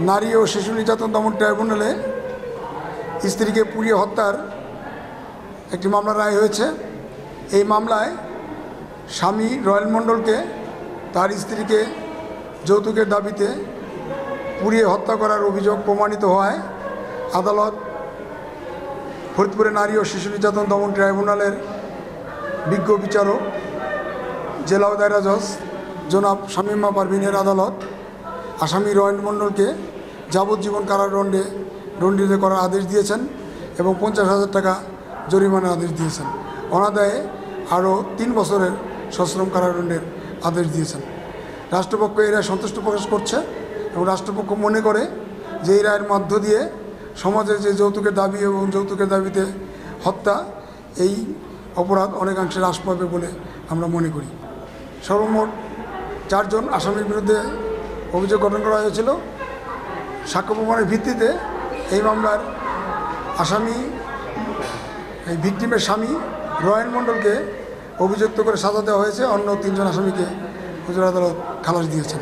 নারী ও শিশু নির্যাতন দমন ট্রাইব্যুনালে স্ত্রীকে পুড়িয়ে হত্যার একটি মামলা রায় হয়েছে। এই মামলায় স্বামী রয়েল মণ্ডলকে তার স্ত্রীকে যৌতুকের দাবিতে পুড়িয়ে হত্যা করার অভিযোগ প্রমাণিত হওয়ায় আদালত ফরিদপুরে নারী ও শিশু নির্যাতন দমন ট্রাইব্যুনালের বিজ্ঞ বিচারক জেলা ও দায়রা জজ জনাব শামীমা পারভিনের আদালত আসামি রয়েল মণ্ডলকে যাবজ্জীবন কারাদণ্ডিত করার আদেশ দিয়েছেন এবং 50,000 টাকা জরিমানার আদেশ দিয়েছেন। অনাদায়ে আরও 3 বছরের সশ্রম কারাদণ্ডের আদেশ দিয়েছেন। রাষ্ট্রপক্ষ এই রায় সন্তুষ্ট প্রকাশ করছে এবং রাষ্ট্রপক্ষ মনে করে যে এই রায়ের মধ্য দিয়ে সমাজের যে যৌতুকের দাবি এবং যৌতুকের দাবিতে হত্যা, এই অপরাধ অনেকাংশে হ্রাস পাবে বলে আমরা মনে করি। সর্বমোট 4 জন আসামির বিরুদ্ধে অভিযোগ গঠন করা হয়েছিল। সাক্ষ্য প্রমাণের ভিত্তিতে এই মামলার আসামি এই ভিকটিমের স্বামী রয়েল মণ্ডলকে অভিযুক্ত করে সাজা দেওয়া হয়েছে। অন্য 3 জন আসামিকে হুজুর আদালত খালাস দিয়েছেন।